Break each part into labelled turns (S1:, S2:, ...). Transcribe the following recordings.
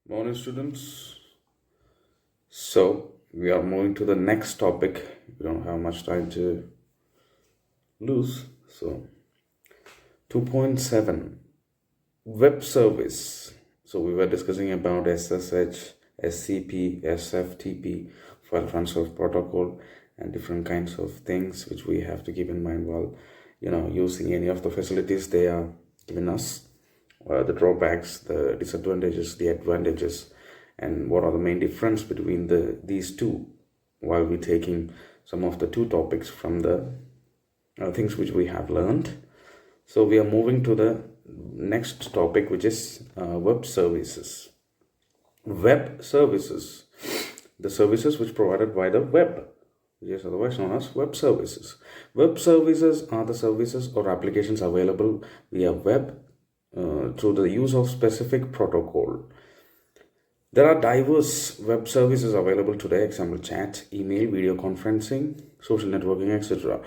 S1: Morning, students. So, we are moving to the next topic. We don't have much time to lose. So, 2.7 Web Service. So, we were discussing about SSH, SCP, SFTP, File Transfer Protocol, and different kinds of things which we have to keep in mind while using any of the facilities they are giving us. The drawbacks, the disadvantages, the advantages, and what are the main difference between these two while we're taking some of the two topics from the things which we have learned. So we are moving to the next topic, which is web services. Web services, the services which provided by the web, which is otherwise known as web services. Web services are the services or applications available via web through the use of specific protocol. There are diverse web services available today, example chat, email, video conferencing, social networking, etc.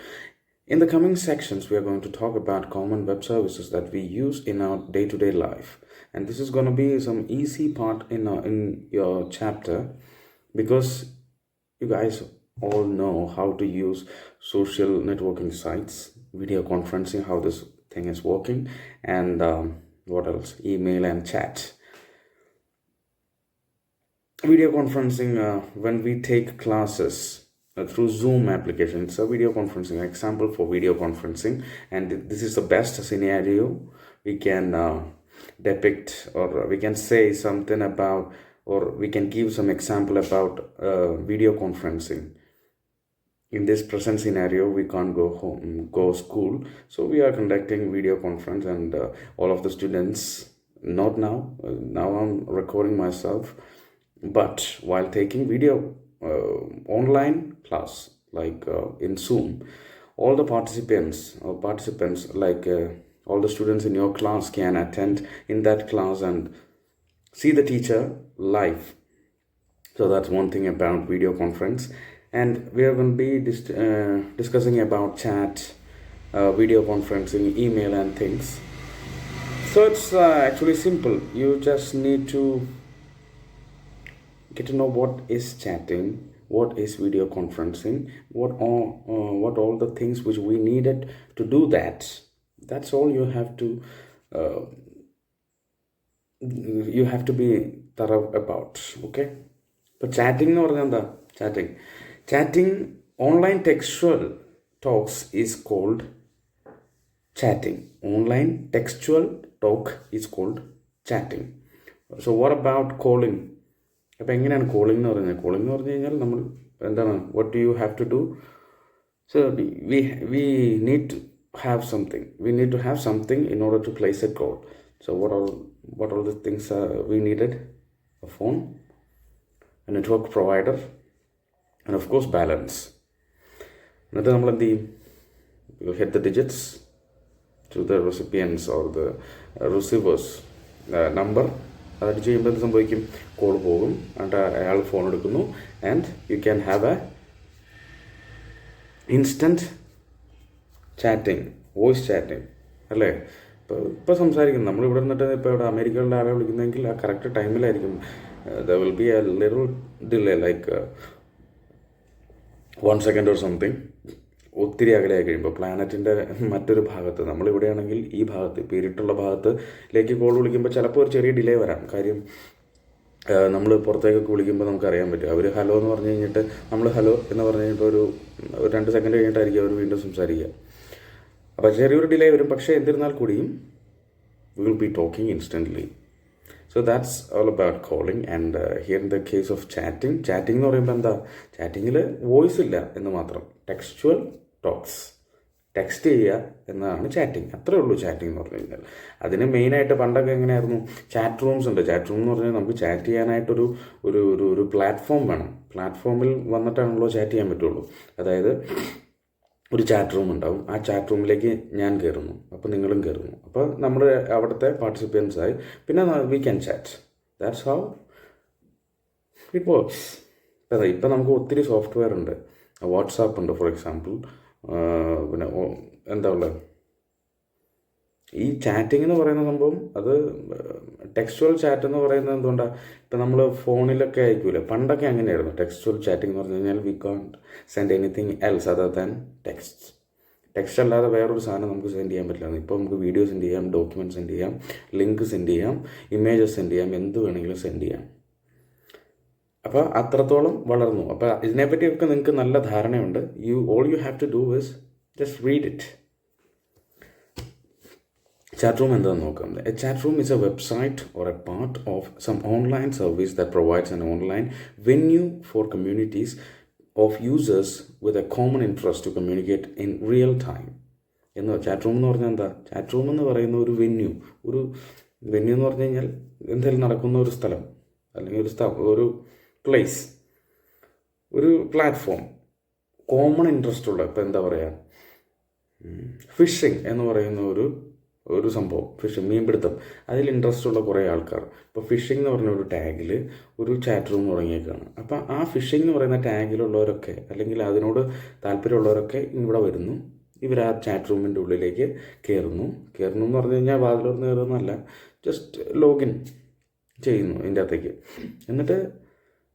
S1: In the coming sections, we are going to talk about common web services that we use in our day-to-day life. And this is going to be some easy part in your chapter because you guys all know how to use social networking sites, video conferencing, how this thing is working, and what else? Email and chat. Video conferencing, when we take classes through Zoom application, it's a video conferencing example for video conferencing, and this is the best scenario we can depict, or we can say something about, or we can give some example about video conferencing. In this present scenario, we can't go school, so we are conducting video conference, and all of the students, not now, now I'm recording myself, but while taking video online class like in Zoom, all the participants like all the students in your class can attend in that class and see the teacher live. So that's one thing about video conference. And we are going to be discussing about chat, video conferencing, email, and things. So it's actually simple. You just need to get to know what is chatting, what is video conferencing, what all the things which we needed to do that. That's all you have to. You have to be thorough about. Okay. But chatting or chatting online textual talks is called chatting. Online textual talk is called chatting. So what about calling? അപ്പോൾ എങ്ങനെയാണ് calling എന്ന് പറയുന്നത്? Calling എന്ന് പറഞ്ഞു കഴിഞ്ഞാൽ നമ്മൾ എന്താണ്, what do you have to do? So we need to have something. We need to have something in order to place a call. So what all the things we needed? A phone, a network provider, and of course balance. എന്നിട്ട് നമ്മൾ എന്ത് ചെയ്യും? We'll hit the digits to the recipients or the receivers number. അതടിച്ച് ചെയ്യുമ്പോൾ എന്ത് സംഭവിക്കും? Call പോകും, എന്നിട്ട് അയാൾ ഫോൺ എടുക്കുന്നു, and you can have A instant chatting, voice chatting, അല്ലേ? ഇപ്പോൾ സംസാരിക്കുന്നു നമ്മളിവിടെ നിന്നിട്ട് ഇപ്പോൾ ഇവിടെ അമേരിക്കയിലുള്ള ആളെ വിളിക്കുന്നതെങ്കിൽ ആ കറക്റ്റ് ടൈമിലായിരിക്കും. There will be a little delay, like 1 second or something. ഒത്തിരി അകലെയായി കഴിയുമ്പോൾ പ്ലാനറ്റിൻ്റെ മറ്റൊരു ഭാഗത്ത്, നമ്മളിവിടെയാണെങ്കിൽ ഈ ഭാഗത്ത്, ഇപ്പോൾ ഇരുട്ടുള്ള ഭാഗത്തിലേക്ക് കോൾ വിളിക്കുമ്പോൾ ചിലപ്പോൾ ഒരു ചെറിയ ഡിലേ വരാം. കാര്യം നമ്മൾ പുറത്തേക്കൊക്കെ വിളിക്കുമ്പോൾ നമുക്കറിയാൻ പറ്റും, അവർ ഹലോ എന്ന് പറഞ്ഞു കഴിഞ്ഞിട്ട് നമ്മൾ ഹലോ എന്ന് പറഞ്ഞു കഴിഞ്ഞിട്ട് ഒരു 2 second കഴിഞ്ഞിട്ടായിരിക്കും അവർ വീണ്ടും സംസാരിക്കുക. അപ്പോൾ ചെറിയൊരു ഡിലേ വരും. പക്ഷേ എന്നിരുന്നാൽ കൂടിയും we will be talking instantly. So that's all about calling. And here in the case of chatting എന്ന് പറയുമ്പോൾ എന്താ, ചാറ്റിങ്ങിൽ വോയിസ് ഇല്ല എന്ന് മാത്രം, ടെക്സ്ച്വൽ ടോക്സ്, ടെക്സ്റ്റ് ചെയ്യുക എന്നതാണ് ചാറ്റിങ്. അത്രേ ഉള്ളൂ ചാറ്റിംഗ് എന്ന് പറഞ്ഞു കഴിഞ്ഞാൽ. അതിന് മെയിനായിട്ട് പണ്ടൊക്കെ എങ്ങനെയായിരുന്നു, ചാറ്റ് റൂംസ് ഉണ്ട്. ചാറ്റ് റൂം എന്ന് പറഞ്ഞാൽ നമുക്ക് ചാറ്റ് ചെയ്യാനായിട്ടൊരു ഒരു ഒരു പ്ലാറ്റ്ഫോം വേണം. പ്ലാറ്റ്ഫോമിൽ വന്നിട്ടാണല്ലോ ചാറ്റ് ചെയ്യാൻ പറ്റുള്ളൂ. അതായത് ഒരു ചാറ്റ് റൂം ഉണ്ടാവും, ആ ചാറ്റ് റൂമിലേക്ക് ഞാൻ കയറുന്നു, അപ്പോൾ നിങ്ങളും കയറുന്നു, അപ്പോൾ നമ്മൾ അവിടുത്തെ പാർട്ടിസിപ്പൻസായി പിന്നെ we can chat. That's how it works. ഇപ്പം നമുക്ക് ഒത്തിരി സോഫ്റ്റ്വെയർ ഉണ്ട്. വാട്സാപ്പ് ഉണ്ട് ഫോർ എക്സാമ്പിൾ, പിന്നെ എന്താ ഉള്ളത്, ഈ ചാറ്റിംഗ് എന്ന് പറയുന്ന സംഭവം അത് ടെക്സ്ച്വൽ ചാറ്റ് എന്ന് പറയുന്നത് എന്തുകൊണ്ടാണ്? ഇപ്പം നമ്മൾ ഫോണിലൊക്കെ അയക്കൂലേ, പണ്ടൊക്കെ അങ്ങനെയായിരുന്നു. ടെക്സ്ച്വൽ ചാറ്റിംഗ് എന്ന് പറഞ്ഞു കഴിഞ്ഞാൽ we can't send anything else other than text. Text അല്ലാതെ വേറൊരു സാധനം നമുക്ക് സെൻഡ് ചെയ്യാൻ പറ്റില്ല. ഇപ്പോൾ നമുക്ക് വീഡിയോ സെൻഡ് ചെയ്യാം, ഡോക്യുമെൻറ്റ് സെൻഡ് ചെയ്യാം, ലിങ്ക് സെൻഡ് ചെയ്യാം, ഇമേജസ് സെൻഡ് ചെയ്യാം, എന്ത് വേണമെങ്കിലും സെൻഡ് ചെയ്യാം. അപ്പോൾ അത്രത്തോളം വളർന്നു. അപ്പോൾ ഇതിനെപ്പറ്റിയൊക്കെ നിങ്ങൾക്ക് നല്ല ധാരണയുണ്ട്. All you have to do is just read it. Chat room എന്താണെന്ന് നോക്കാം. A chat room is a website or a part of some online service that provides an online venue for communities of users with a common interest to communicate in real time. Chat room എന്ന് പറഞ്ഞാൽ എന്താ? Chat room എന്ന് പറയുന്ന ഒരു venue എന്ന് പറഞ്ഞു കഴിഞ്ഞാൽ എന്തെങ്കിലും നടക്കുന്ന ഒരു സ്ഥലം, അല്ലെങ്കിൽ ഒരു പ്ലേസ്, ഒരു പ്ലാറ്റ്ഫോം, കോമൺ ഇൻട്രസ്റ്റ് ഉള്ള, ഇപ്പോൾ എന്താ പറയുക, ഫിഷിംഗ് എന്ന് പറയുന്ന ഒരു സംഭവം, മീൻപിടുത്തം, അതിൽ ഇൻട്രസ്റ്റ് ഉള്ള കുറേ ആൾക്കാർ. ഇപ്പോൾ ഫിഷിംഗ് എന്ന് പറഞ്ഞ ഒരു ടാഗിൽ ഒരു ചാറ്റ് റൂം തുടങ്ങിയേക്കാണ്. അപ്പോൾ ആ ഫിഷിംഗ് എന്ന് പറയുന്ന ടാഗിലുള്ളവരൊക്കെ, അല്ലെങ്കിൽ അതിനോട് താല്പര്യമുള്ളവരൊക്കെ ഇവിടെ വരുന്നു. ഇവർ ആ ചാറ്റ് റൂമിൻ്റെ ഉള്ളിലേക്ക് കയറുന്നു എന്ന് പറഞ്ഞു കഴിഞ്ഞാൽ വാതിലോർന്ന് കയറുന്നതല്ല, ജസ്റ്റ് ലോഗിൻ ചെയ്യുന്നു ഇതിൻ്റെ അകത്തേക്ക്. എന്നിട്ട്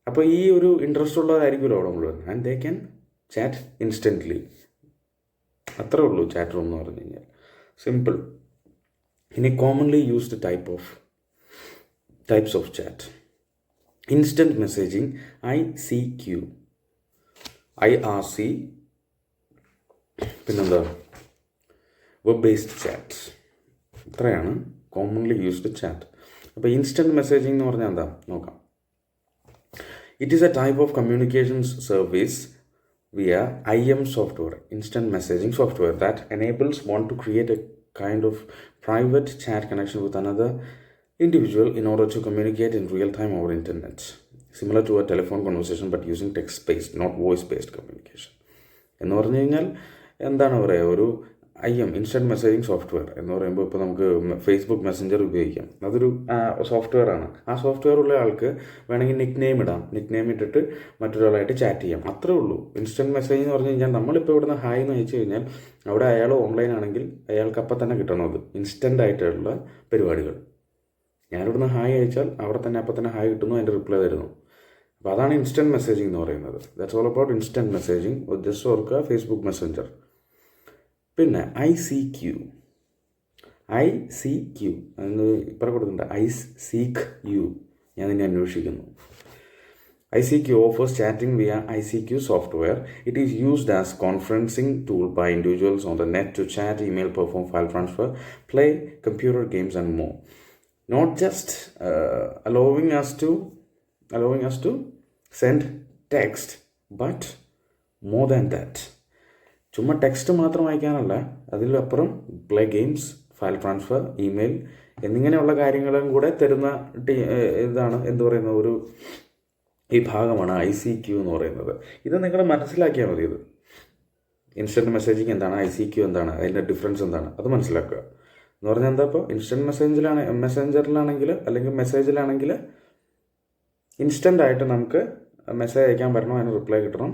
S1: അപ്പോൾ ഈ ഒരു ഇൻട്രസ്റ്റ് ഉള്ളവരായിരിക്കുമല്ലോ അവിടെ മുഴുവൻ, and they can chat instantly. അത്രേ ഉള്ളൂ ചാറ്റ് റൂം എന്ന് പറഞ്ഞു കഴിഞ്ഞാൽ, simple. In a commonly used types of chat: instant messaging, ICQ, IRC, പിന്നെന്താ, വെബ് ബേസ്ഡ് ചാറ്റ്. ഇത്രയാണ് കോമൺലി യൂസ്ഡ് ചാറ്റ്. അപ്പോൾ ഇൻസ്റ്റൻറ്റ് മെസ്സേജിംഗ് എന്ന് പറഞ്ഞാൽ എന്താ നോക്കാം. It is A type of communications service via IM software, instant messaging software, that enables one to create a kind of private chat connection with another individual in order to communicate in real time over internet, similar to a telephone conversation but using text based, not voice based communication. എന്ന് പറഞ്ഞു കഴിഞ്ഞാൽ എന്താണ് പറയുക, ഒരു instant messaging software എന്ന് പറയുമ്പോൾ ഇപ്പോൾ നമുക്ക് ഫേസ്ബുക്ക് മെസ്സഞ്ചർ ഉപയോഗിക്കാം. അതൊരു സോഫ്റ്റ്വെയർ ആണ്. ആ സോഫ്റ്റ്വെയർ ഉള്ള ആൾക്ക് വേണമെങ്കിൽ നിക് നെയിം ഇട്ടിട്ട് മറ്റൊരാളായിട്ട് ചാറ്റ് ചെയ്യാം. അത്രേ ഉള്ളൂ. ഇൻസ്റ്റൻറ്റ് മെസ്സേജ് എന്ന് പറഞ്ഞു കഴിഞ്ഞാൽ നമ്മളിപ്പോൾ ഇവിടുന്ന് ഹായ് എന്ന് അയച്ചു കഴിഞ്ഞാൽ അവിടെ അയാൾ ഓൺലൈൻ ആണെങ്കിൽ അയാൾക്ക് അപ്പം തന്നെ കിട്ടണം. അത് ഇൻസ്റ്റൻ്റ് ആയിട്ടുള്ള പരിപാടികൾ. ഞാനിവിടുന്ന് ഹായ് അയച്ചാൽ അവിടെ തന്നെ അപ്പം തന്നെ ഹായ് കിട്ടുന്നു, അതിൻ്റെ റിപ്ലൈ തരുന്നു. അപ്പോൾ അതാണ് ഇൻസ്റ്റൻറ്റ് മെസ്സേജിങ് എന്ന് പറയുന്നത്. That's all about instant messaging. Just ഓർക്കുക ഫേസ്ബുക്ക് മെസ്സഞ്ചർ. പിന്നെ ICQ എന്ന് ഇപ്പം കൊടുക്കുന്നുണ്ട്. ICQ ഞാൻ നിന്നെ അന്വേഷിക്കുന്നു. ICQ offers chatting via ICQ software. It is used as conferencing tool by individuals on the net to chat, email, perform file transfer, play computer games and more. Not just allowing us to send text, but more than that. ചുമ്മാ text മാത്രം അയക്കാനല്ല, അതിലപ്പുറം play games, file transfer, email എന്നിങ്ങനെയുള്ള കാര്യങ്ങളും കൂടെ തരുന്ന ഇതാണ് എന്ത് പറയുന്ന ഈ ഭാഗമാണ് ICQ എന്ന് പറയുന്നത്. ഇത് നിങ്ങൾ മനസ്സിലാക്കിയാൽ മതി. ഇത് ഇൻസ്റ്റൻറ്റ് മെസ്സേജിങ് എന്താണ്, ICQ എന്താണ്, അതിൻ്റെ ഡിഫറൻസ് എന്താണ്, അത് മനസ്സിലാക്കുക. എന്ന് പറഞ്ഞാൽ എന്താ, ഇപ്പോൾ ഇൻസ്റ്റൻറ്റ് മെസ്സഞ്ചറിലാണെങ്കിൽ അല്ലെങ്കിൽ മെസ്സേജിലാണെങ്കിൽ ഇൻസ്റ്റൻ്റ് ആയിട്ട് നമുക്ക് മെസ്സേജ് അയക്കാൻ പറ്റണം, അതിന് റിപ്ലൈ കിട്ടണം.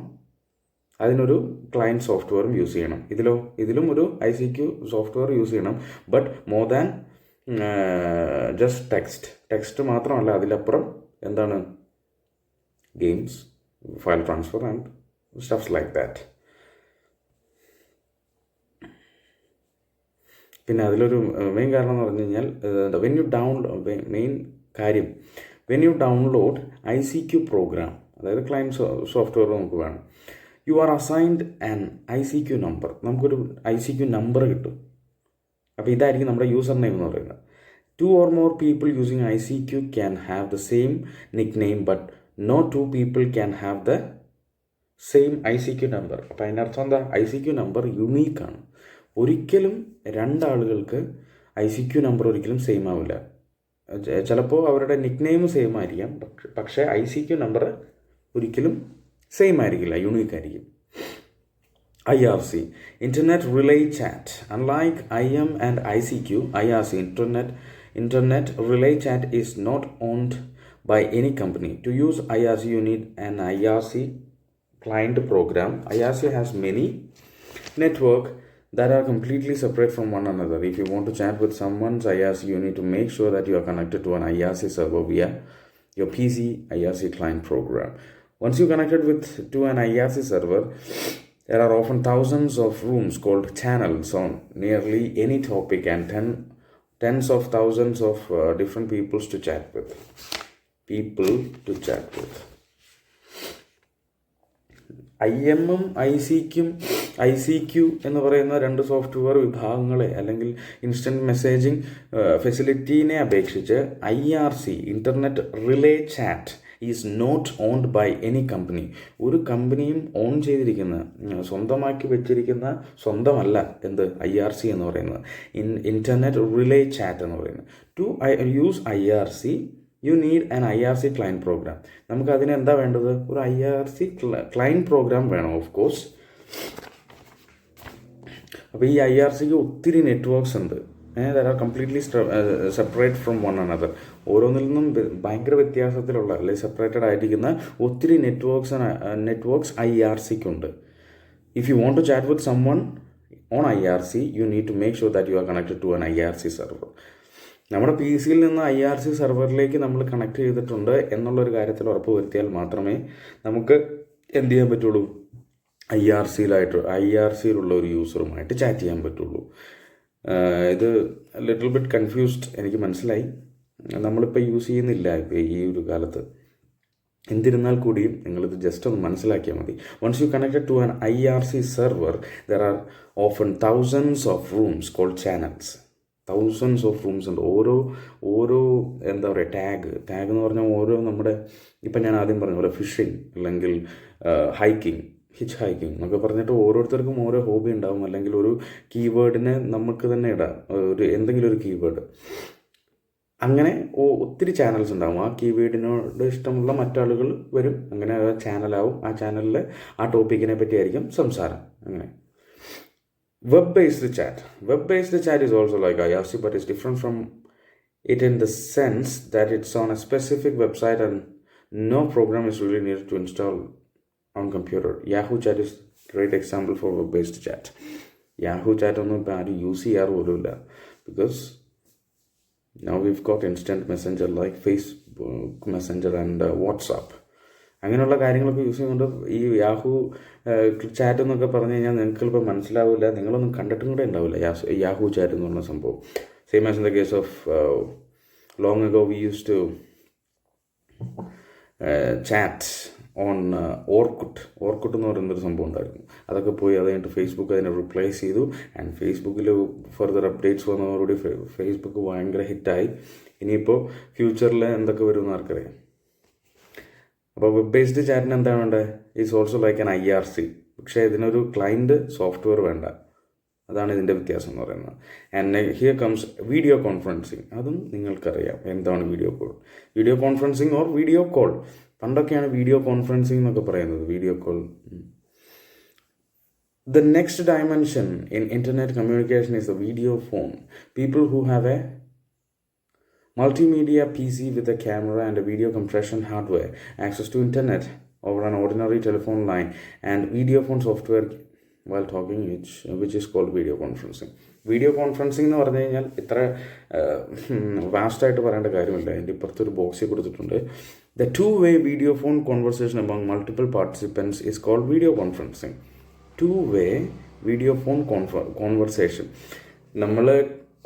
S1: അതിനൊരു ക്ലയൻറ്റ് സോഫ്റ്റ്വെയറും യൂസ് ചെയ്യണം. ഇതിലും ഒരു ICQ സോഫ്റ്റ്വെയർ യൂസ് ചെയ്യണം. But more than just text മാത്രമല്ല, അതിലപ്പുറം എന്താണ്, games, file transfer and stuffs like that. പിന്നെ അതിലൊരു മെയിൻ കാരണം എന്ന് പറഞ്ഞു കഴിഞ്ഞാൽ when you download ICQ program, അതായത് ക്ലയൻറ്റ് സോഫ്റ്റ്വെയർ നമുക്ക് വേണം. You are assigned an ICQ number. നമുക്കൊരു ICQ നമ്പർ കിട്ടും. അപ്പോൾ ഇതായിരിക്കും നമ്മുടെ യൂസർ നെയിം എന്ന് പറയുന്നത്. 2 or more people using ICQ can have the same nickname, but no 2 people can have the same ICQ number. അപ്പോൾ അതിൻ്റെ അർത്ഥം എന്താ, ICQ നമ്പർ യുണീക്കാണ്. ഒരിക്കലും 2 ആളുകൾക്ക് ICQ നമ്പർ ഒരിക്കലും സെയിം ആവില്ല. ചിലപ്പോൾ അവരുടെ നിക്നെയിം സെയിം ആയിരിക്കാം, പക്ഷേ ICQ നമ്പർ ഒരിക്കലും സെയിം ആയിരിക്കില്ല, യുണീക്ക് ആയിരിക്കും. IRC, Internet Relay Chat. Unlike IM and ICQ, IRC, Internet Relay Chat is not owned by any company. To use IRC, you need an IRC client program. IRC has many network that are completely separate from one another. If you want to chat with someone's IRC, you need to make sure that you are connected to an IRC server via your PC IRC client program. Once you connected to an IRC server, there are often thousands of rooms called channels on nearly any topic and tens of thousands of different people to chat with. IMM, ICQ എന്ന് പറയുന്ന രണ്ട് software വിഭാഗങ്ങളെ അല്ലെങ്കിൽ instant messaging ഫെസിലിറ്റീനെ അപേക്ഷിച്ച് IRC, internet relay chat, is not owned by any company. ഒരു കമ്പനിയും on ചെയ്തിരിക്കുന്ന, സ്വന്തമാക്കി വെച്ചിരിക്കുന്ന, സ്വന്തമല്ല എന്ത് IRC എന്ന് പറയുന്നത്, ഇൻ്റർനെറ്റ് റിലേ ചാറ്റ് എന്ന് പറയുന്നത്. To use IRC you need an IRC client program. നമുക്ക് അതിന് എന്താ വേണ്ടത്? ഒരു IRC ക്ലയൻറ്റ് പ്രോഗ്രാം വേണം, ഓഫ് കോഴ്സ്. അപ്പോൾ ഈ IRCക്ക് ഒത്തിരി നെറ്റ്വർക്ക്സ് ഉണ്ട്. There are completely separate from one another. ഓരോന്നിൽ നിന്നും ഭയങ്കര വ്യത്യാസത്തിലുള്ള അല്ലെങ്കിൽ സെപ്പറേറ്റഡ് ആയിരിക്കുന്ന ഒത്തിരി നെറ്റ്വർക്ക്സ് IRCക്കുണ്ട്. If you want to chat with someone on IRC, you need to make sure that you are connected to an IRC server. നമ്മുടെ PC നിന്ന് IRC സെർവറിലേക്ക് നമ്മൾ കണക്ട് ചെയ്തിട്ടുണ്ട് എന്നുള്ളൊരു കാര്യത്തിൽ ഉറപ്പ് വരുത്തിയാൽ മാത്രമേ നമുക്ക് എന്ത് ചെയ്യാൻ പറ്റുള്ളൂ? IRCയിലുള്ള ഒരു യൂസറുമായിട്ട് ചാറ്റ് ചെയ്യാൻ പറ്റുള്ളൂ. ഇത് ലിറ്റിൽ ബിറ്റ് കൺഫ്യൂസ്ഡ്, എനിക്ക് മനസ്സിലായി. നമ്മളിപ്പോൾ യൂസ് ചെയ്യുന്നില്ല ഇപ്പോൾ ഈ ഒരു കാലത്ത്. എന്നിരുന്നാൽ കൂടിയും നിങ്ങളിത് ജസ്റ്റ് ഒന്ന് മനസ്സിലാക്കിയാൽ മതി. Once you connected to an IRC server, there are often thousands of rooms called channels. Thousands of rooms ഉണ്ട്. ഓരോ എന്താ പറയുക, ടാഗ് എന്ന് പറഞ്ഞാൽ ഓരോ നമ്മുടെ ഇപ്പം ഞാൻ ആദ്യം പറഞ്ഞ പോലെ ഫിഷിംഗ് അല്ലെങ്കിൽ ഹിച്ച് ഹൈക്കിംഗ് എന്നൊക്കെ പറഞ്ഞിട്ട് ഓരോരുത്തർക്കും ഓരോ ഹോബി ഉണ്ടാവും. അല്ലെങ്കിൽ ഒരു കീവേഡിനെ നമുക്ക് തന്നെ ഇടാം, എന്തെങ്കിലും ഒരു കീവേഡ്. അങ്ങനെ ഒത്തിരി ചാനൽസ് ഉണ്ടാവും. ആ കീവേഡിനോട് ഇഷ്ടമുള്ള മറ്റാളുകൾ വരും, അങ്ങനെ ചാനലാവും. ആ ചാനലിൽ ആ ടോപ്പിക്കിനെ പറ്റിയായിരിക്കും സംസാരം. അങ്ങനെ Web-based chat is also like IRC, but it's different from it in the sense that it's on a specific website and no program is really needed to install on computer. Yahoo Chat is a great example for web-based chat. Yahoo Chat ഒന്നും ഇപ്പോൾ ആരും use ചെയ്യാറ് പോലുമില്ല, because now we've got instant messenger like Facebook Messenger and WhatsApp. അങ്ങനെയുള്ള കാര്യങ്ങളൊക്കെ use ചെയ്യുന്നുണ്ട്. ഈ Yahoo chat എന്നൊക്കെ പറഞ്ഞു കഴിഞ്ഞാൽ നിങ്ങൾക്ക് ചിലപ്പോൾ മനസ്സിലാവില്ല, നിങ്ങളൊന്നും കണ്ടിട്ടും കൂടെ ഉണ്ടാവില്ല യാഹൂ ചാറ്റ് എന്ന് പറഞ്ഞ സംഭവം. Same as in the case of long ago we use to chat on Orkut എന്ന് പറയുന്നൊരു സംഭവം ഉണ്ടായിരുന്നു. അതൊക്കെ പോയി അത് കഴിഞ്ഞിട്ട് ഫേസ്ബുക്ക് അതിനെ റിപ്ലേസ് ചെയ്തു. ആൻഡ് ഫേസ്ബുക്കിൽ ഫർദർ അപ്ഡേറ്റ്സ് വന്നതോടുകൂടി ഫേസ്ബുക്ക് ഭയങ്കര ഹിറ്റായി. ഇനിയിപ്പോൾ ഫ്യൂച്ചറിൽ എന്തൊക്കെ വരുമെന്ന് ആർക്കറിയാം. അപ്പോൾ വെബ് ബേസ്ഡ് ചാറ്റിന് എന്താ വേണ്ടത്? Is also like an IRC, പക്ഷേ ഇതിനൊരു ക്ലയൻറ്റ് സോഫ്റ്റ്വെയർ വേണ്ട. അതാണ് ഇതിൻ്റെ വ്യത്യാസം എന്ന് പറയുന്നത്. And here comes video conferencing. അതും നിങ്ങൾക്കറിയാം എന്താണ് video conferencing or video call. പണ്ടൊക്കെയാണ് വീഡിയോ കോൺഫറൻസിങ് എന്നൊക്കെ പറയുന്നത്, video call. The next dimension in internet communication is the video phone. People who have a multimedia PC with a camera and a video compression hardware, access to internet over an ordinary telephone line, and video phone software while talking, which is called video conferencing. Video conferencing എന്ന് പറഞ്ഞു കഴിഞ്ഞാൽ ഇത്ര വാസ്റ്റായിട്ട് പറയേണ്ട കാര്യമില്ല. അതിൻ്റെ ഇപ്പുറത്തൊരു ബോക്സിൽ കൊടുത്തിട്ടുണ്ട്. The two-way video phone conversation among multiple participants is called video conferencing. Two-way video phone conversation. നമ്മൾ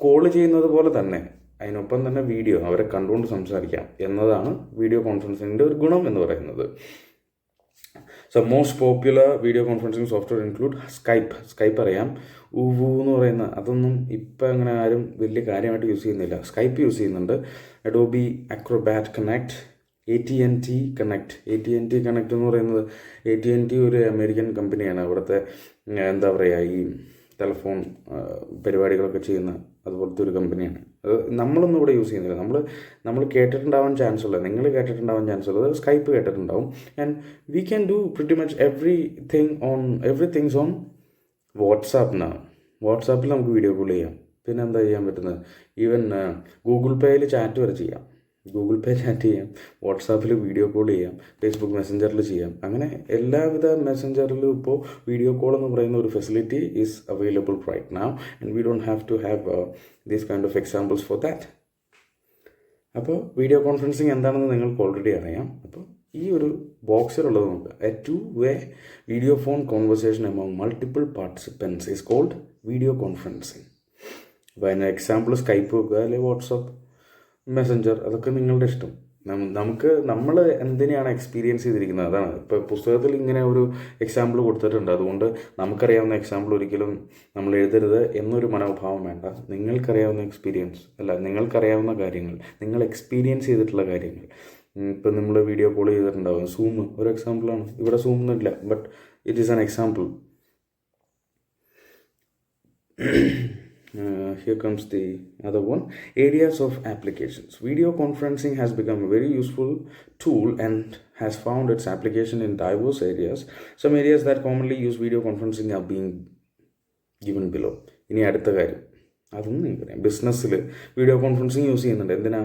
S1: കോൾ ചെയ്യുന്നത് പോലെ തന്നെ അതിനൊപ്പം തന്നെ വീഡിയോ അവരെ കണ്ടുകൊണ്ട് സംസാരിക്കാം എന്നതാണ് വീഡിയോ കോൺഫറൻസിങ്ങിൻ്റെ ഒരു ഗുണം എന്ന് പറയുന്നത്. So most popular video conferencing software include Skype അറിയാം. ഊവു എന്ന് പറയുന്ന അതൊന്നും ഇപ്പം അങ്ങനെ ആരും വലിയ കാര്യമായിട്ട് യൂസ് ചെയ്യുന്നില്ല. സ്കൈപ്പ് യൂസ് ചെയ്യുന്നുണ്ട്. Adobe acrobat connect, AT&T connect എന്ന് പറയുന്നത് AT&T ഒരു അമേരിക്കൻ കമ്പനിയാണ്. അവിടുത്തെ എന്താ പറയുക, ഈ ടെലിഫോൺ പരിപാടികളൊക്കെ ചെയ്യുന്ന അതുപോലത്തെ ഒരു കമ്പനിയാണ്. അത് നമ്മളൊന്നും ഇവിടെ യൂസ് ചെയ്യുന്നില്ല. നമ്മൾ കേട്ടിട്ടുണ്ടാവാൻ ചാൻസ് ഉള്ളത്, നിങ്ങൾ കേട്ടിട്ടുണ്ടാവാൻ ചാൻസ് ഉള്ളത് സ്കൈപ്പ് കേട്ടിട്ടുണ്ടാവും. And we can do pretty much everythings on വാട്സാപ്പിനാണ്. വാട്സാപ്പിൽ നമുക്ക് വീഡിയോ കോൾ ചെയ്യാം. പിന്നെ എന്താ ചെയ്യാൻ പറ്റുന്നത്? ഈവൻ ഗൂഗിൾ പേയിൽ ചാറ്റ് വരെ ചെയ്യാം. ഗൂഗിൾ പേ ചാറ്റ് ചെയ്യാം, വാട്സാപ്പിൽ വീഡിയോ കോൾ ചെയ്യാം, ഫേസ്ബുക്ക് മെസ്സഞ്ചറിൽ ചെയ്യാം. അങ്ങനെ എല്ലാവിധ മെസ്സഞ്ചറിലും ഇപ്പോൾ വീഡിയോ കോൾ എന്ന് പറയുന്ന ഒരു facility is available right now and we don't have to have these kind of examples for that. അപ്പോൾ വീഡിയോ കോൺഫറൻസിങ് എന്താണെന്ന് നിങ്ങൾക്ക് ഓൾറെഡി അറിയാം. അപ്പോൾ ഈ ഒരു ബോക്സിലുള്ളത് നോക്കുക. A two way video phone conversation among multiple participants is called video conferencing. അപ്പോൾ അതിന് എക്സാമ്പിൾ സ്കൈപ്പ് വെക്കുക, അല്ലെങ്കിൽ വാട്സപ്പ്, മെസ്സഞ്ചർ, അതൊക്കെ നിങ്ങളുടെ ഇഷ്ടം. നമ്മൾ എന്തിനെയാണ് എക്സ്പീരിയൻസ് ചെയ്തിരിക്കുന്നത് അതാണ്. ഇപ്പോൾ പുസ്തകത്തിൽ ഇങ്ങനെ ഒരു എക്സാമ്പിൾ കൊടുത്തിട്ടുണ്ട്, അതുകൊണ്ട് നമുക്കറിയാവുന്ന എക്സാമ്പിൾ ഒരിക്കലും നമ്മൾ എഴുതരുത് എന്നൊരു മനോഭാവം വേണ്ട. നിങ്ങൾക്കറിയാവുന്ന എക്സ്പീരിയൻസ് അല്ല, നിങ്ങൾക്കറിയാവുന്ന കാര്യങ്ങൾ, നിങ്ങൾ എക്സ്പീരിയൻസ് ചെയ്തിട്ടുള്ള കാര്യങ്ങൾ. ഇപ്പം നമ്മൾ വീഡിയോ കോൾ ചെയ്തിട്ടുണ്ടാവും. സൂം ഒരു എക്സാമ്പിളാണ്. ഇവിടെ സൂം ഒന്നുമില്ല, but it is an example. Here comes the other one. Areas of applications. Video conferencing has become a very useful tool and has found its application in diverse areas. Some areas that commonly use video conferencing are being given below. ഇനി അടുത്ത കാര്യം, അതൊന്നും നിങ്ങൾക്കറിയാം. ബിസിനസ്സിൽ video conferencing use ചെയ്യുന്നുണ്ട്. എന്തിനാ?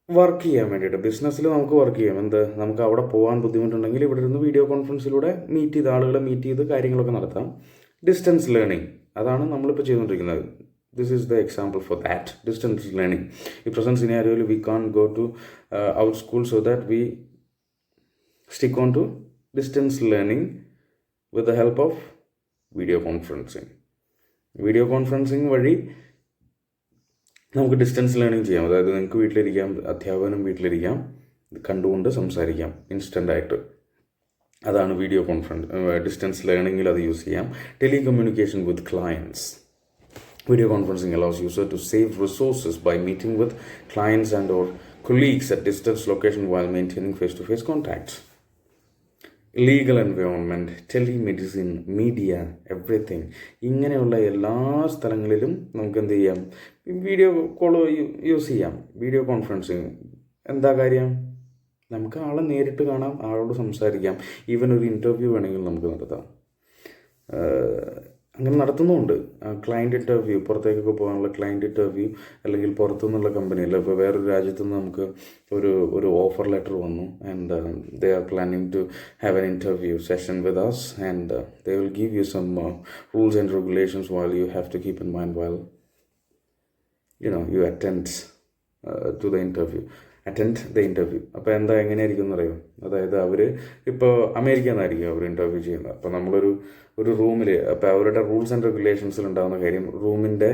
S1: Work ചെയ്യാൻ വേണ്ടിയിട്ട്. ബിസിനസ്സിൽ നമുക്ക് വർക്ക് ചെയ്യാം. നമുക്ക് അവിടെ പോകാൻ ബുദ്ധിമുട്ടുണ്ടെങ്കിൽ ഇവിടെ ഇരുന്ന് വീഡിയോ കോൺഫറൻസിലൂടെ മീറ്റ് ചെയ്ത് ആളുകളെ മീറ്റ് ചെയ്ത് കാര്യങ്ങളൊക്കെ നടത്താം. ഡിസ്റ്റൻസ് ലേണിംഗ്, അതാണ് നമ്മളിപ്പോൾ ചെയ്തുകൊണ്ടിരിക്കുന്നത്. This is the example for that, distance learning. ഈ പ്രസന്റ് സിനാരിയോയിൽ we can go to our school, so that we stick on to distance learning with the help of video conferencing. Video conferencing വഴി നമുക്ക് distance learning ചെയ്യാം. അതായത് നിങ്ങൾക്ക് വീട്ടിലിരിക്കാം, അധ്യാപനം വീട്ടിലിരിക്കാം, കണ്ടുകൊണ്ട് സംസാരിക്കാം ഇൻസ്റ്റൻ്റായിട്ട്. അതാണ് വീഡിയോ കോൺഫറൻസ്. ഡിസ്റ്റൻസ് ലേണിംഗിൽ അത് യൂസ് ചെയ്യാം. Telecommunication with clients. Video conferencing allows user to save resources by meeting with clients and or colleagues at distance location while maintaining face-to-face contacts. Legal environment, telemedicine, media, everything, ഇങ്ങനെയുള്ള എല്ലാ സ്ഥലങ്ങളിലും നമുക്ക് എന്ത് ചെയ്യാം? Video call use ചെയ്യാം. Video conferencing എന്താ കാര്യം? നമുക്ക് ആളെ നേരിട്ട് കാണാം, ആളോട് സംസാരിക്കാം. ഈവൻ ഒരു ഇൻ്റർവ്യൂ വേണമെങ്കിൽ നമുക്ക് നടത്താം. അങ്ങനെ നടത്തുന്നുമുണ്ട്. ക്ലയൻറ്റ് ഇൻ്റർവ്യൂ, പുറത്തേക്കൊക്കെ പോകാനുള്ള ക്ലയൻറ്റ് ഇൻ്റർവ്യൂ, അല്ലെങ്കിൽ പുറത്തുനിന്നുള്ള കമ്പനിയിൽ, ഇപ്പോൾ വേറൊരു രാജ്യത്തു നിന്ന് നമുക്ക് ഒരു ഓഫർ ലെറ്റർ വന്നു and they are planning to have an interview session with us and they will give you some rules and regulations while you have to keep in mind while you attend to the interview. അപ്പോൾ എങ്ങനെയായിരിക്കും എന്നറിയോ? അതായത് അവർ ഇപ്പോൾ അമേരിക്കയിൽ നിന്നായിരിക്കും അവർ interview ചെയ്യുന്നത്. അപ്പോൾ നമ്മളൊരു റൂമിൽ, അപ്പോൾ അവരുടെ റൂൾസ് ആൻഡ് റെഗുലേഷൻസിൽ ഉണ്ടാകുന്ന കാര്യം, റൂമിൻ്റെ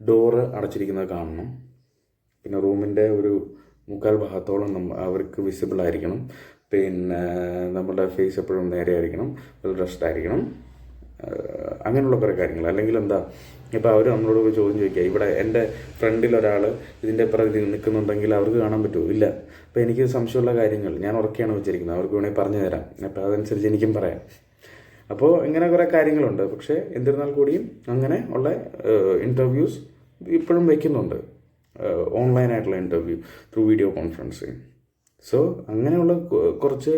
S1: ഡോറ് അടച്ചിരിക്കുന്നത് കാണണം. പിന്നെ റൂമിൻ്റെ ഒരു 3/4 ഭാഗത്തോളം അവർക്ക് വിസിബിൾ ആയിരിക്കണം. പിന്നെ നമ്മുടെ ഫേസ് എപ്പോഴും നേരെ ആയിരിക്കണം, വെൽ ഡ്രസ്ഡ് ആയിരിക്കണം. അങ്ങനെയുള്ള കുറേ കാര്യങ്ങൾ. അല്ലെങ്കിൽ ഇപ്പോൾ അവർ നമ്മളോട് പോയി ചോദ്യം ചോദിക്കുക, ഇവിടെ എൻ്റെ ഫ്രണ്ടിൽ ഒരാൾ ഇതിൻ്റെ പ്രതി നിൽക്കുന്നുണ്ടെങ്കിൽ അവർക്ക് കാണാൻ പറ്റുമോ? ഇല്ല. അപ്പോൾ എനിക്ക് സംശയമുള്ള കാര്യങ്ങൾ ഞാൻ ഉറക്കെയാണ് വെച്ചിരിക്കുന്നത്, അവർക്ക് വേണമെങ്കിൽ പറഞ്ഞു തരാം. അപ്പോൾ അതനുസരിച്ച് എനിക്കും പറയാം. അപ്പോൾ ഇങ്ങനെ കുറേ കാര്യങ്ങളുണ്ട്. പക്ഷേ എന്നിരുന്നാൽ കൂടിയും അങ്ങനെ ഉള്ള ഇൻ്റർവ്യൂസ് ഇപ്പോഴും വയ്ക്കുന്നുണ്ട്, ഓൺലൈനായിട്ടുള്ള interview through video conferencing. So അങ്ങനെയുള്ള കുറച്ച്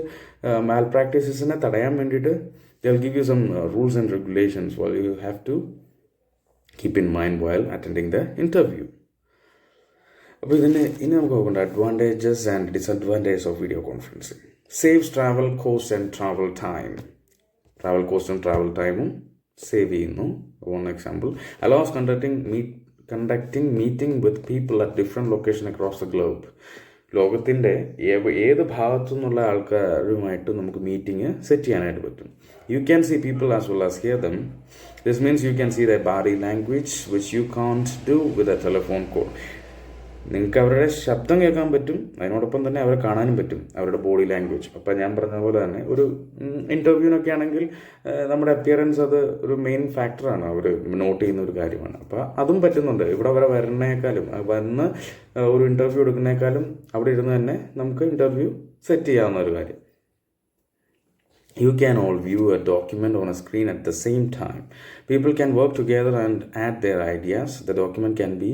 S1: മാൽ പ്രാക്ടീസസിനെ തടയാൻ വേണ്ടിയിട്ട് they'll give you some rules and regulations while you have to keep in mind while attending the interview. അപ്പോൾ ഇനി നമുക്ക് നോക്കേണ്ട advantages and disadvantages of video conferencing. Saves travel cost and travel time. Travel കോസ്റ്റും travel ടൈമും save ചെയ്യുന്നു. One example, allows conducting meeting with people at different location across the globe. ലോകത്തിൻ്റെ ഏത് ഭാഗത്തു നിന്നുള്ള ആൾക്കാരുമായിട്ട് നമുക്ക് മീറ്റിംഗ് സെറ്റ് ചെയ്യാനായിട്ട് പറ്റും. You can see people as well as hear them. This means you can see the body language which you can't do with a telephone call. നിങ്ങൾക്ക് അവരുടെ ശബ്ദം കേൾക്കാൻ പറ്റും, അതിനോടൊപ്പം തന്നെ അവരെ കാണാനും പറ്റും, അവരുടെ ബോഡി ലാംഗ്വേജ്. അപ്പം ഞാൻ പറഞ്ഞ പോലെ തന്നെ ഒരു ഇൻ്റർവ്യൂവിനൊക്കെ ആണെങ്കിൽ നമ്മുടെ അപ്പിയറൻസ് അത് ഒരു മെയിൻ ഫാക്ടറാണ്, അവർ നോട്ട് ചെയ്യുന്ന ഒരു കാര്യമാണ്. അപ്പോൾ അതും പറ്റുന്നുണ്ട്. ഇവിടെ വരെ വരുന്നേക്കാളും വന്ന് ഒരു ഇൻ്റർവ്യൂ എടുക്കുന്നേക്കാളും അവിടെ ഇരുന്ന് തന്നെ നമുക്ക് ഇൻ്റർവ്യൂ സെറ്റ് ചെയ്യാവുന്ന ഒരു കാര്യം. You can all view a document on a screen at the same time. People can work together and add their ideas. The document can be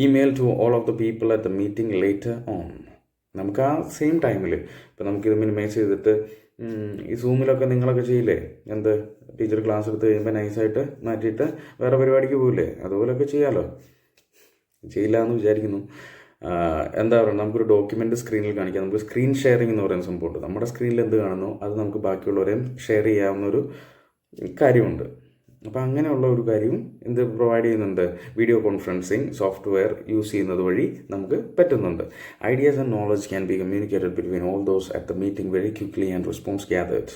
S1: emailed to all of the people at the meeting later on. നമുക്ക് ആ same ടൈമിൽ ഇപ്പോൾ നമുക്കിത് minimise ചെയ്തിട്ട് ഈ സൂമിലൊക്കെ നിങ്ങളൊക്കെ ചെയ്യില്ലേ, teacher class എടുത്ത് കഴിയുമ്പോൾ നൈസായിട്ട് മാറ്റിയിട്ട് വേറെ പരിപാടിക്ക് പോകില്ലേ, അതുപോലെയൊക്കെ ചെയ്യാമല്ലോ. ചെയ്യില്ല എന്ന് വിചാരിക്കുന്നു. എന്താ പറയുക, നമുക്കൊരു ഡോക്യുമെൻ്റ് സ്ക്രീനിൽ കാണിക്കാം. നമുക്ക് സ്ക്രീൻ ഷെയറിംഗ് എന്ന് പറയുന്ന സംഭവമുണ്ട്. നമ്മുടെ സ്ക്രീനിൽ എന്ത് കാണുന്നു അത് നമുക്ക് ബാക്കിയുള്ളവരെയും ഷെയർ ചെയ്യാവുന്നൊരു കാര്യമുണ്ട്. അപ്പോൾ അങ്ങനെയുള്ള ഒരു കാര്യവും എന്ത് പ്രൊവൈഡ് ചെയ്യുന്നുണ്ട്, വീഡിയോ കോൺഫറൻസിങ് സോഫ്റ്റ്വെയർ യൂസ് ചെയ്യുന്നത് വഴി നമുക്ക് പറ്റുന്നുണ്ട്. Ideas and knowledge can be communicated between all those at the meeting very quickly and response gathered.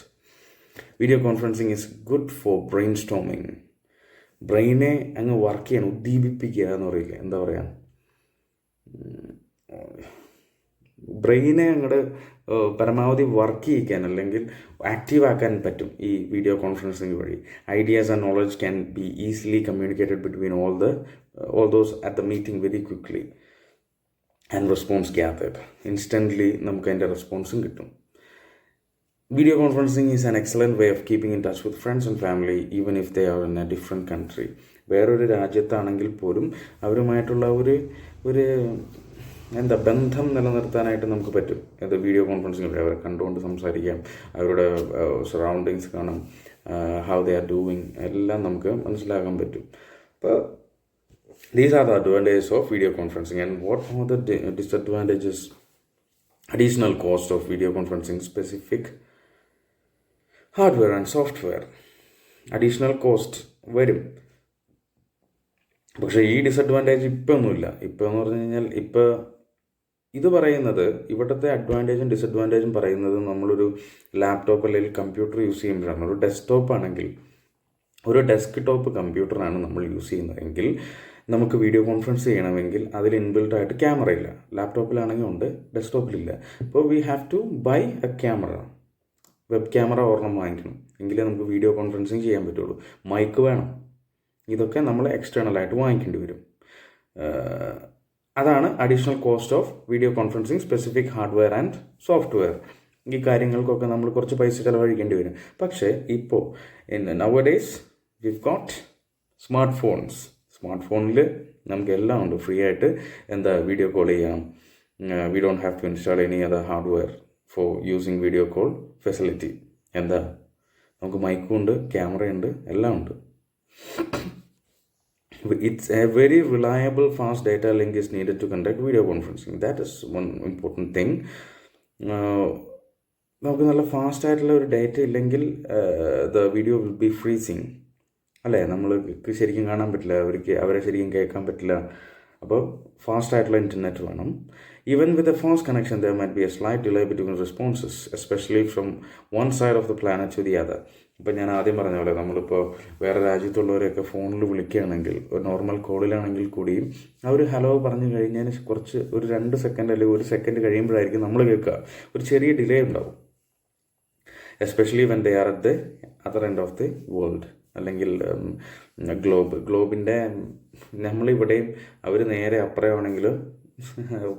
S1: Video conferencing is good for brainstorming. ബ്രെയിനെ അങ്ങ് വർക്ക് ചെയ്യാൻ ഉദ്ദീപിപ്പിക്കുക എന്ന് പറയില്ല, എന്താ പറയുക, ബ്രെയിനെ അങ്ങോട്ട് പരമാവധി വർക്ക് ചെയ്യിക്കാൻ അല്ലെങ്കിൽ ആക്റ്റീവ് ആക്കാൻ പറ്റും ഈ വീഡിയോ കോൺഫറൻസിങ് വഴി. Ideas and knowledge can be easily communicated between all those at the meeting very quickly and response gathered. Instantly നമുക്ക് അതിൻ്റെ റെസ്പോൺസും കിട്ടും. Video conferencing is an excellent way of keeping in touch with friends and family even if they are in a different country. വേറൊരു രാജ്യത്താണെങ്കിൽ പോലും അവരുമായിട്ടുള്ള ഒരു എന്താ ബന്ധം നിലനിർത്താനായിട്ട് നമുക്ക് പറ്റും. അത് വീഡിയോ കോൺഫറൻസിംഗ് വഴി അവരെ കണ്ടുകൊണ്ട് സംസാരിക്കാം, അവരുടെ സറൗണ്ടിങ്സ് കാണാം, ഹൗ ദേ ആർ ഡൂയിങ് എല്ലാം നമുക്ക് മനസ്സിലാക്കാൻ പറ്റും. അപ്പോൾ these are the advantages of video conferencing. And what are the disadvantages? Additional cost of video conferencing, specific hardware and software. Additional cost വരും. പക്ഷേ ഈ ഡിസഡ്വാൻറ്റേജ് ഇപ്പം ഒന്നുമില്ല. ഇപ്പോൾ എന്ന് പറഞ്ഞു കഴിഞ്ഞാൽ ഇപ്പോൾ ഇത് പറയുന്നത്, ഇവിടുത്തെ അഡ്വാൻറ്റേജും ഡിസഡ്വാൻറ്റേജും പറയുന്നത് നമ്മളൊരു ലാപ്ടോപ്പ് അല്ലെങ്കിൽ കമ്പ്യൂട്ടർ യൂസ് ചെയ്യുമ്പോഴാണ്. ഒരു ഡെസ്ക്ടോപ്പ് ആണെങ്കിൽ, ഒരു ഡെസ്ക് ടോപ്പ് കമ്പ്യൂട്ടറാണ് നമ്മൾ യൂസ് ചെയ്യുന്നതെങ്കിൽ നമുക്ക് വീഡിയോ കോൺഫറൻസ് ചെയ്യണമെങ്കിൽ അതിൽ ഇൻബിൽട്ടായിട്ട് ക്യാമറ ഇല്ല. ലാപ്ടോപ്പിലാണെങ്കിൽ ഉണ്ട്, ഡെസ്ക്ടോപ്പിലില്ല. അപ്പോൾ we have to buy a camera. Web camera ഒരെണ്ണം വാങ്ങിക്കണം, എങ്കിലേ നമുക്ക് വീഡിയോ കോൺഫറൻസിങ് ചെയ്യാൻ പറ്റുള്ളൂ. മൈക്ക് വേണം. ഇതൊക്കെ നമ്മൾ എക്സ്റ്റേണലായിട്ട് വാങ്ങിക്കേണ്ടി വരും. അതാണ് additional cost of video conferencing, specific hardware and software. ഈ കാര്യങ്ങൾക്കൊക്കെ നമ്മൾ കുറച്ച് പൈസ ചിലവഴിക്കേണ്ടി വരും. പക്ഷേ ഇപ്പോൾ nowadays we've got smart phones. Smart ഫോണിൽ നമുക്ക് എല്ലാം ഉണ്ട്, ഫ്രീ ആയിട്ട് എന്താ വീഡിയോ കോൾ ചെയ്യാം. We don't have to install any other hardware for using video call facility. എന്താ, നമുക്ക് മൈക്കും ഉണ്ട്, ക്യാമറയുണ്ട്, എല്ലാം ഉണ്ട്. It's a very reliable fast data link is needed to conduct video conferencing. That is one important thing. നമുക്ക് നല്ല fast ആയിട്ടുള്ള ഒരു data ഇല്ലെങ്കിൽ the video will be freezing, അല്ലേ? നമ്മൾക്ക് ശരിക്കും കാണാൻ പറ്റില്ല, അവരെ ശരിക്കും കേൾക്കാൻ പറ്റില്ല. അപ്പോൾ ഫാസ്റ്റ് ആയിട്ടുള്ള ഇൻ്റർനെറ്റ് വേണം. Even with a fast connection there might be a slight delay between responses, especially from one side of the planet to the other. ഇപ്പം ഞാൻ ആദ്യം പറഞ്ഞ പോലെ നമ്മളിപ്പോൾ വേറെ രാജ്യത്തുള്ളവരെയൊക്കെ ഫോണിൽ വിളിക്കുകയാണെങ്കിൽ, ഒരു നോർമൽ കോളിലാണെങ്കിൽ കൂടിയും അവർ ഹലോ പറഞ്ഞു കഴിഞ്ഞതിന് കുറച്ച് ഒരു 2 സെക്കൻഡ് അല്ലെങ്കിൽ 1 സെക്കൻഡ് കഴിയുമ്പോഴായിരിക്കും നമ്മൾ കേൾക്കുക. ഒരു ചെറിയ ഡിലേ ഉണ്ടാവും, especially when they are at the other end of the world, അല്ലെങ്കിൽ ഗ്ലോബിൻ്റെ നമ്മളിവിടെയും അവർ നേരെ അപ്പുറമാണെങ്കിൽ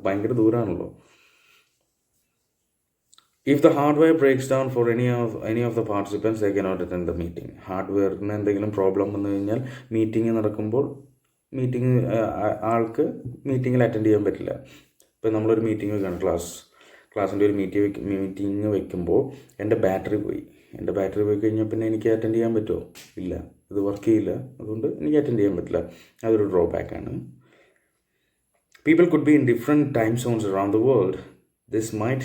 S1: ഭയങ്കര ദൂരമാണല്ലോ. If the hardware breaks down for any of the participants, they cannot attend the meeting. ഹാർഡ്വെയറിന് എന്തെങ്കിലും പ്രോബ്ലം വന്നു കഴിഞ്ഞാൽ മീറ്റിംഗ് നടക്കുമ്പോൾ ആൾക്ക് മീറ്റിങ്ങിൽ അറ്റൻഡ് ചെയ്യാൻ പറ്റില്ല. ഇപ്പം നമ്മളൊരു മീറ്റിംഗ് വെക്കുകയാണ്, ക്ലാസ്സിൻ്റെ ഒരു മീറ്റിംഗ് വെക്കുമ്പോൾ എൻ്റെ ബാറ്ററി പോയി കഴിഞ്ഞാൽ പിന്നെ എനിക്ക് അറ്റൻഡ് ചെയ്യാൻ പറ്റുമോ? ഇല്ല, ഇത് വർക്ക് ചെയ്യില്ല. അതുകൊണ്ട് എനിക്ക് അറ്റൻഡ് ചെയ്യാൻ പറ്റില്ല. അതൊരു ഡ്രോബാക്കാണ്. People could be in different time zones around the world. This might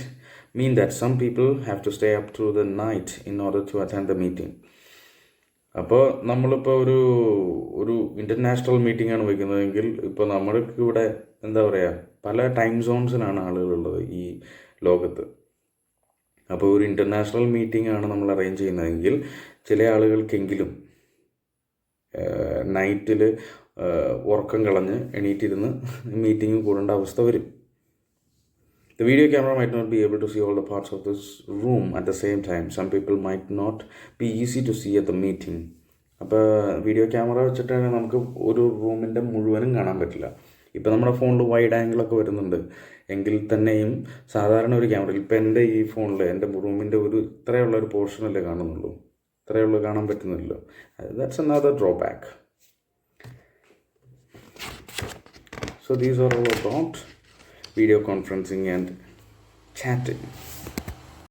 S1: mean that some people have to stay up through the night in order to attend the meeting. അപ്പോൾ നമ്മളിപ്പോൾ ഒരു international meeting ആണ് വയ്ക്കുന്നതെങ്കിൽ ഇപ്പോൾ നമ്മൾക്ക് ഇവിടെ എന്താ പറയുക, പല ടൈം സോൺസിലാണ് ആളുകളുള്ളത് ഈ ലോകത്ത്. അപ്പോൾ ഒരു ഇൻ്റർനാഷണൽ മീറ്റിംഗ് ആണ് നമ്മൾ അറേഞ്ച് ചെയ്യുന്നതെങ്കിൽ ചില ആളുകൾക്കെങ്കിലും നൈറ്റിൽ ഉറക്കം കളഞ്ഞ് എണീറ്റിരുന്ന് മീറ്റിംഗ് കൂടേണ്ട അവസ്ഥ വരും. The video camera might not be able to see all the parts of this room at the same time. Some people might not be easy to see at the meeting. അപ്പോൾ video camera വെച്ചിട്ടാണ് നമുക്ക് ഒരു റൂമിൻ്റെ മുഴുവനും കാണാൻ പറ്റില്ല. ഇപ്പോൾ നമ്മുടെ ഫോണിൽ വൈഡ് ആംഗിളൊക്കെ വരുന്നുണ്ട് എങ്കിൽ തന്നെയും സാധാരണ ഒരു ക്യാമറയിൽ, ഇപ്പോൾ എൻ്റെ ഈ ഫോണിൽ എൻ്റെ റൂമിൻ്റെ ഇത്രയുള്ള ഒരു പോർഷനല്ലേ കാണുന്നുള്ളൂ, ഇത്രയുള്ള കാണാൻ പറ്റുന്നില്ലല്ലോ. That's another drawback. So these are all about video conferencing and chatting.